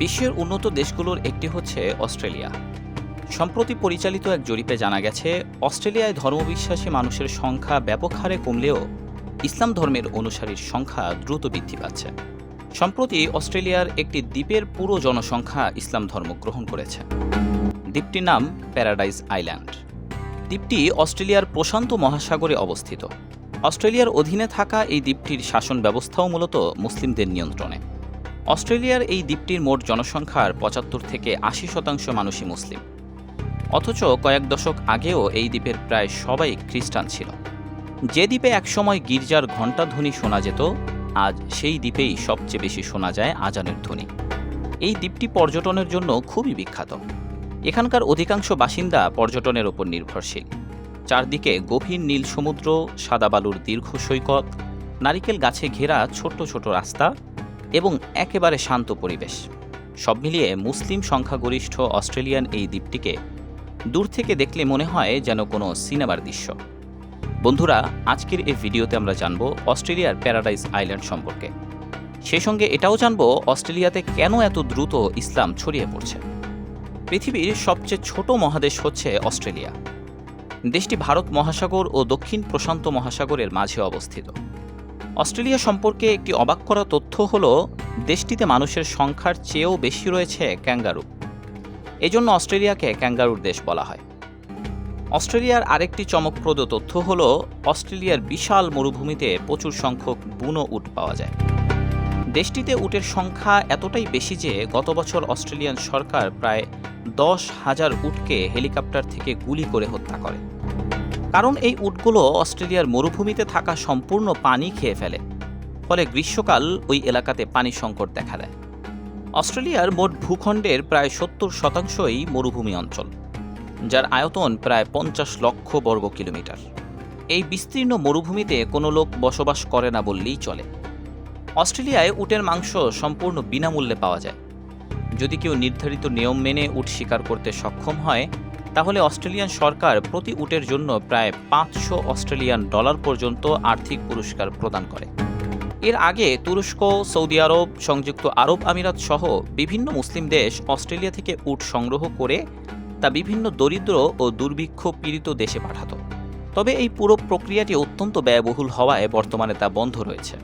বিশ্বের উন্নত দেশগুলোর একটি হচ্ছে অস্ট্রেলিয়া। সম্প্রতি পরিচালিত এক জরিপে জানা গেছে, অস্ট্রেলিয়ায় ধর্মবিশ্বাসী মানুষের সংখ্যা ব্যাপক হারে কমলেও ইসলাম ধর্মের অনুসারীর সংখ্যা দ্রুত বৃদ্ধি পাচ্ছে। সম্প্রতি অস্ট্রেলিয়ার একটি দ্বীপের পুরো জনসংখ্যা ইসলাম ধর্ম গ্রহণ করেছে। দ্বীপটির নাম প্যারাডাইজ আইল্যান্ড। দ্বীপটি অস্ট্রেলিয়ার প্রশান্ত মহাসাগরে অবস্থিত। অস্ট্রেলিয়ার অধীনে থাকা এই দ্বীপটির শাসন ব্যবস্থাও মূলত মুসলিমদের নিয়ন্ত্রণে। অস্ট্রেলিয়ার এই দ্বীপটির মোট জনসংখ্যার ৭৫ থেকে ৮০% মানুষই মুসলিম। অথচ কয়েক দশক আগেও এই দ্বীপের প্রায় সবাই খ্রিস্টান ছিল। যে দ্বীপে একসময় গির্জার ঘণ্টাধ্বনি শোনা যেত, আজ সেই দ্বীপেই সবচেয়ে বেশি শোনা যায় আজানের ধ্বনি। এই দ্বীপটি পর্যটনের জন্য খুবই বিখ্যাত। এখানকার অধিকাংশ বাসিন্দা পর্যটনের ওপর নির্ভরশীল। চারদিকে গভীর নীল সমুদ্র, সাদা বালুর দীর্ঘ সৈকত, নারিকেল গাছে ঘেরা ছোট ছোট রাস্তা এবং একেবারে শান্ত পরিবেশ। সব মিলিয়ে মুসলিম সংখ্যাগরিষ্ঠ অস্ট্রেলিয়ান এই দ্বীপটিকে দূর থেকে দেখলে মনে হয় যেন কোনো সিনেমার দৃশ্য। বন্ধুরা, আজকের এই ভিডিওতে আমরা জানব অস্ট্রেলিয়ার প্যারাডাইজ আইল্যান্ড সম্পর্কে। সেই সঙ্গে এটাও জানব অস্ট্রেলিয়াতে কেন এত দ্রুত ইসলাম ছড়িয়ে পড়ছে। পৃথিবীর সবচেয়ে ছোট মহাদেশ হচ্ছে অস্ট্রেলিয়া। দেশটি ভারত মহাসাগর ও দক্ষিণ প্রশান্ত মহাসাগরের মাঝে অবস্থিত। অস্ট্রেলিয়া সম্পর্কে একটি অবাক করা তথ্য হল, দেশটিতে মানুষের সংখ্যার চেয়েও বেশি রয়েছে ক্যাঙ্গারু। এজন্য অস্ট্রেলিয়াকে ক্যাঙ্গারুর দেশ বলা হয়। অস্ট্রেলিয়ার আরেকটি চমকপ্রদ তথ্য হল, অস্ট্রেলিয়ার বিশাল মরুভূমিতে প্রচুর সংখ্যক বুনো উট পাওয়া যায়। দেশটিতে উটের সংখ্যা এতটাই বেশি যে গত বছর অস্ট্রেলিয়ান সরকার প্রায় 10,000 উটকে হেলিকপ্টার থেকে গুলি করে হত্যা করে। কারণ এই উটগুলো অস্ট্রেলিয়ার মরুভূমিতে থাকা সম্পূর্ণ পানি খেয়ে ফেলে, ফলে গ্রীষ্মকাল ওই এলাকাতে পানি সংকট দেখা দেয়। অস্ট্রেলিয়ার মোট ভূখণ্ডের প্রায় 70%ই মরুভূমি অঞ্চল, যার আয়তন প্রায় 50 লক্ষ বর্গ কিলোমিটার। এই বিস্তীর্ণ মরুভূমিতে কোনো লোক বসবাস করে না বললেই চলে। অস্ট্রেলিয়ায় উটের মাংস সম্পূর্ণ বিনামূল্যে পাওয়া যায়। যদি কেউ নির্ধারিত নিয়ম মেনে উট শিকার করতে সক্ষম হয়, তাহলে অস্ট্রেলিয়ান সরকার প্রতি উটের জন্য প্রায় 500 অস্ট্রেলিয়ান ডলার পর্যন্ত আর্থিক পুরস্কার প্রদান করে। এর আগে তুরস্ক, সৌদি আরব, সংযুক্ত আরব আমিরাত সহ বিভিন্ন মুসলিম দেশ অস্ট্রেলিয়া থেকে উট সংগ্রহ করে তা বিভিন্ন দরিদ্র ও দুর্ভিক্ষ পীড়িত দেশে পাঠাত। তবে এই পুরো প্রক্রিয়াটি অত্যন্ত ব্যয়বহুল হওয়ায় বর্তমানে তা বন্ধ রয়েছে।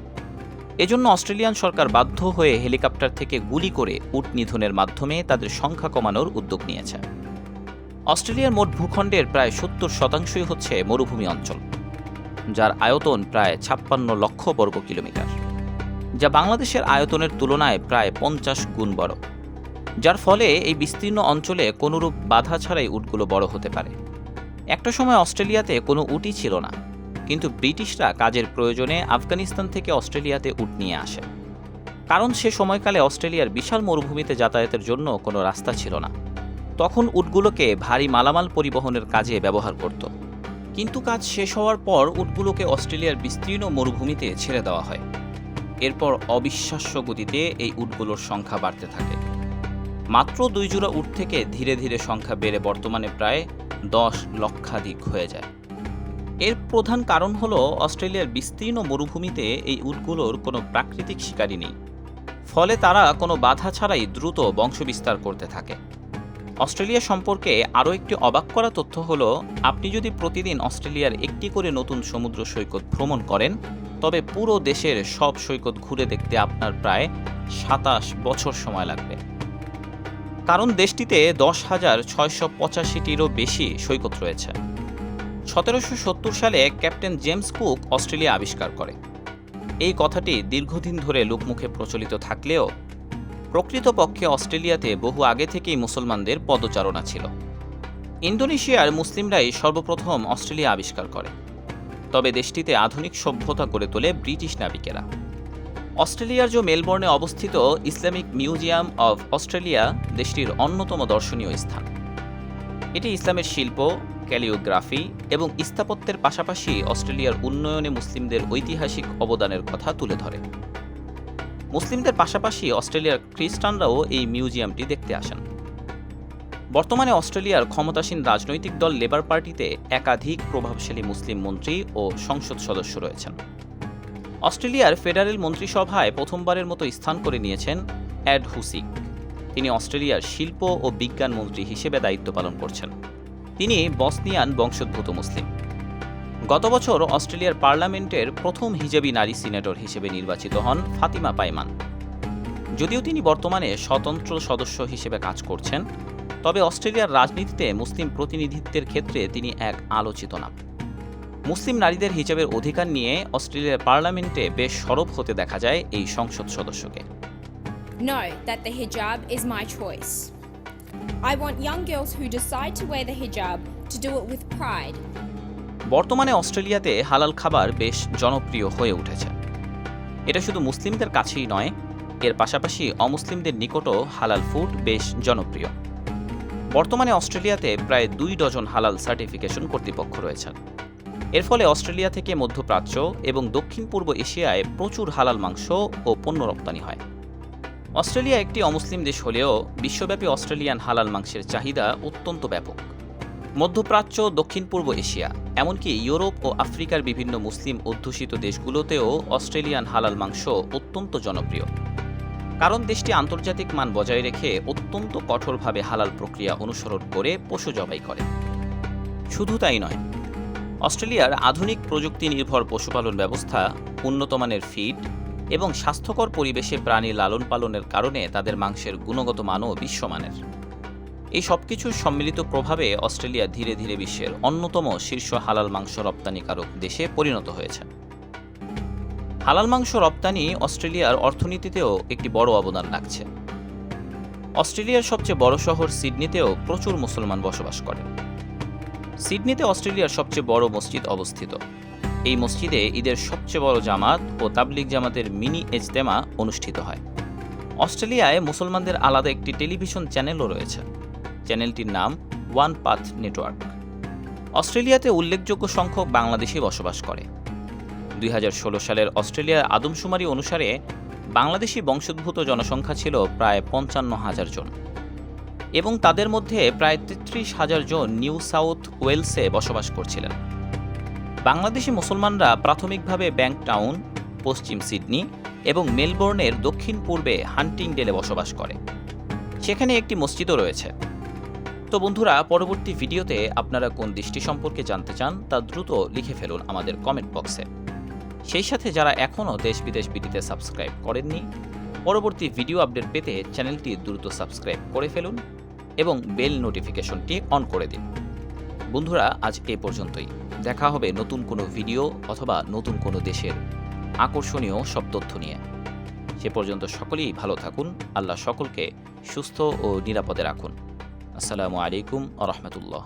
এজন্য অস্ট্রেলিয়ান সরকার বাধ্য হয়ে হেলিকপ্টার থেকে গুলি করে উট নিধনের মাধ্যমে তাদের সংখ্যা কমানোর উদ্যোগ নিয়েছে। অস্ট্রেলিয়ার মোট ভূখণ্ডের প্রায় 70%ই হচ্ছে মরুভূমি অঞ্চল, যার আয়তন প্রায় 56 লক্ষ বর্গ কিলোমিটার, যা বাংলাদেশের আয়তনের তুলনায় প্রায় 50 গুণ বড়। যার ফলে এই বিস্তীর্ণ অঞ্চলে কোনোরূপ বাধা ছাড়াই উটগুলো বড় হতে পারে। একটা সময় অস্ট্রেলিয়াতে কোনো উটই ছিল না, কিন্তু ব্রিটিশরা কাজের প্রয়োজনে আফগানিস্তান থেকে অস্ট্রেলিয়াতে উট নিয়ে আসে। কারণ সে সময়কালে অস্ট্রেলিয়ার বিশাল মরুভূমিতে যাতায়াতের জন্য কোনো রাস্তা ছিল না। তখন উটগুলোকে ভারী মালামাল পরিবহনের কাজে ব্যবহার করত। কিন্তু কাজ শেষ হওয়ার পর উটগুলোকে অস্ট্রেলিয়ার বিস্তীর্ণ মরুভূমিতে ছেড়ে দেওয়া হয়। এরপর অবিশ্বাস্য গতিতে এই উটগুলোর সংখ্যা বাড়তে থাকে। মাত্র 2 জোড়া উট থেকে ধীরে ধীরে সংখ্যা বেড়ে বর্তমানে প্রায় 10 লক্ষাধিক হয়ে যায়। এর প্রধান কারণ হল, অস্ট্রেলিয়ার বিস্তীর্ণ মরুভূমিতে এই উটগুলোর কোনো প্রাকৃতিক শিকারী নেই। ফলে তারা কোনো বাধা ছাড়াই দ্রুত বংশবিস্তার করতে থাকে। অস্ট্রেলিয়া সম্পর্কে আরও একটি অবাক করা তথ্য হল, আপনি যদি প্রতিদিন অস্ট্রেলিয়ার একটি করে নতুন সমুদ্র সৈকত ভ্রমণ করেন, তবে পুরো দেশের সব সৈকত ঘুরে দেখতে আপনার প্রায় 27 বছর সময় লাগবে। কারণ দেশটিতে 10,685টিরও বেশি সৈকত রয়েছে। 1770 সালে ক্যাপ্টেন জেমস কুক অস্ট্রেলিয়া আবিষ্কার করে। এই কথাটি দীর্ঘদিন ধরে লোকমুখে প্রচলিত থাকলেও প্রকৃতপক্ষে অস্ট্রেলিয়াতে বহু আগে থেকেই মুসলমানদের পদচারণা ছিল। ইন্দোনেশিয়ার মুসলিমরাই সর্বপ্রথম অস্ট্রেলিয়া আবিষ্কার করে। তবে দেশটিতে আধুনিক সভ্যতা গড়ে তোলে ব্রিটিশ নাবিকেরা। অস্ট্রেলিয়ার মেলবোর্নে অবস্থিত ইসলামিক মিউজিয়াম অব অস্ট্রেলিয়া দেশটির অন্যতম দর্শনীয় স্থান। এটি ইসলামের শিল্প, ক্যালিওগ্রাফি এবং স্থাপত্যের পাশাপাশি অস্ট্রেলিয়ার উন্নয়নে মুসলিমদের ঐতিহাসিক অবদানের কথা তুলে ধরে। মুসলিমদের পাশাপাশি অস্ট্রেলিয়ার খ্রিস্টানরাও এই মিউজিয়ামটি দেখতে আসেন। বর্তমানে অস্ট্রেলিয়ার ক্ষমতাসীন রাজনৈতিক দল লেবার পার্টিতে একাধিক প্রভাবশালী মুসলিম মন্ত্রী ও সংসদ সদস্য রয়েছেন। অস্ট্রেলিয়ার ফেডারেল মন্ত্রিসভায় প্রথমবারের মতো স্থান করে নিয়েছেন এড হুসিক। তিনি অস্ট্রেলিয়ার শিল্প ও বিজ্ঞান মন্ত্রী হিসেবে দায়িত্ব পালন করছেন। তিনি বসনিয়ান বংশোদ্ভূত মুসলিম। গত বছর অস্ট্রেলিয়ার পার্লামেন্টের প্রথম হিজাবি নারী সিনেটর হিসেবে নির্বাচিত হন ফাতিমা পাইমান। যদিও তিনি বর্তমানে স্বতন্ত্র সদস্য হিসেবে কাজ করছেন, তবে অস্ট্রেলিয়ার রাজনীতিতে মুসলিম প্রতিনিধিত্বের ক্ষেত্রে তিনি এক আলোচিত নাম। মুসলিম নারীদের হিজাবের অধিকার নিয়ে অস্ট্রেলিয়ার পার্লামেন্টে বেশ সরব হতে দেখা যায় এই সংসদ সদস্যকে। No, that the hijab is my choice. I want young girls who decide to wear the hijab to do it with pride. বর্তমানে অস্ট্রেলিয়াতে হালাল খাবার বেশ জনপ্রিয় হয়ে উঠেছে। এটা শুধু মুসলিমদের কাছেই নয়, এর পাশাপাশি অমুসলিমদের নিকটও হালাল ফুড বেশ জনপ্রিয়। বর্তমানে অস্ট্রেলিয়াতে প্রায় 2 ডজন হালাল সার্টিফিকেশন কর্তৃপক্ষ রয়েছেন। এর ফলে অস্ট্রেলিয়া থেকে মধ্যপ্রাচ্য এবং দক্ষিণ পূর্ব এশিয়ায় প্রচুর হালাল মাংস ও পণ্য রপ্তানি হয়। অস্ট্রেলিয়া একটি অমুসলিম দেশ হলেও বিশ্বব্যাপী অস্ট্রেলিয়ান হালাল মাংসের চাহিদা অত্যন্ত ব্যাপক। মধ্যপ্রাচ্য, দক্ষিণ পূর্ব এশিয়া, এমনকি ইউরোপ ও আফ্রিকার বিভিন্ন মুসলিম অধ্যুষিত দেশগুলোতেও অস্ট্রেলিয়ান হালাল মাংস অত্যন্ত জনপ্রিয়, কারণ দেশটি আন্তর্জাতিক মান বজায় রেখে অত্যন্ত কঠোরভাবে হালাল প্রক্রিয়া অনুসরণ করে পশু জবাই করে। শুধু তাই নয়, অস্ট্রেলিয়ার আধুনিক প্রযুক্তি নির্ভর পশুপালন ব্যবস্থা, উন্নতমানের ফিড এবং স্বাস্থ্যকর পরিবেশে প্রাণী লালন পালনের কারণে তাদের মাংসের গুণগত মানও বিশ্বমানের। এই সবকিছুর সম্মিলিত প্রভাবে অস্ট্রেলিয়া ধীরে ধীরে বিশ্বের অন্যতম শীর্ষ হালাল মাংস রপ্তানিকারক দেশে পরিণত হয়েছে। হালাল মাংস রপ্তানি অস্ট্রেলিয়ার অর্থনীতিতেও একটি বড় অবদান রাখছে। অস্ট্রেলিয়ার সবচেয়ে বড় শহর সিডনিতেও প্রচুর মুসলমান বসবাস করেন। সিডনিতে অস্ট্রেলিয়ার সবচেয়ে বড় মসজিদ অবস্থিত। এই মসজিদে ঈদের সবচেয়ে বড় জামাত ও তাবলিগ জামাতের মিনি ইজতেমা অনুষ্ঠিত হয়। অস্ট্রেলিয়ায় মুসলমানদের আলাদা একটি টেলিভিশন চ্যানেলও রয়েছে। চ্যানেলটির নাম ওয়ান পাথ নেটওয়ার্ক। অস্ট্রেলিয়াতে উল্লেখযোগ্য সংখ্যক বাংলাদেশি বসবাস করে। 2016 সালের অস্ট্রেলিয়ার আদমশুমারি অনুসারে বাংলাদেশি বংশোদ্ভূত জনসংখ্যা ছিল প্রায় 55,000 জন, এবং তাদের মধ্যে প্রায় 33,000 জন নিউ সাউথ ওয়েলসে বসবাস করছিলেন। বাংলাদেশি মুসলমানরা প্রাথমিকভাবে ব্যাংকটাউন, পশ্চিম সিডনি এবং মেলবোর্নের দক্ষিণ পূর্বে হান্টিংডেলে বসবাস করে। সেখানে একটি মসজিদও রয়েছে। তো বন্ধুরা, পরবর্তী ভিডিওতে আপনারা কোন দেশটি সম্পর্কে জানতে চান তা দ্রুত লিখে ফেলুন আমাদের কমেন্ট বক্সে। সেই সাথে যারা এখনও দেশ বিদেশ বিডিতে সাবস্ক্রাইব করেননি, পরবর্তী ভিডিও আপডেট পেতে চ্যানেলটি দ্রুত সাবস্ক্রাইব করে ফেলুন এবং বেল নোটিফিকেশনটি অন করে দিন। বন্ধুরা, আজ এ পর্যন্তই। দেখা হবে নতুন কোনো ভিডিও অথবা নতুন কোনো দেশের আকর্ষণীয় সব তথ্য নিয়ে। সে পর্যন্ত সকলেই ভালো থাকুন। আল্লাহ সকলকে সুস্থ ও নিরাপদে রাখুন। আসসালামু আলাইকুম ওয়া রাহমাতুল্লাহ।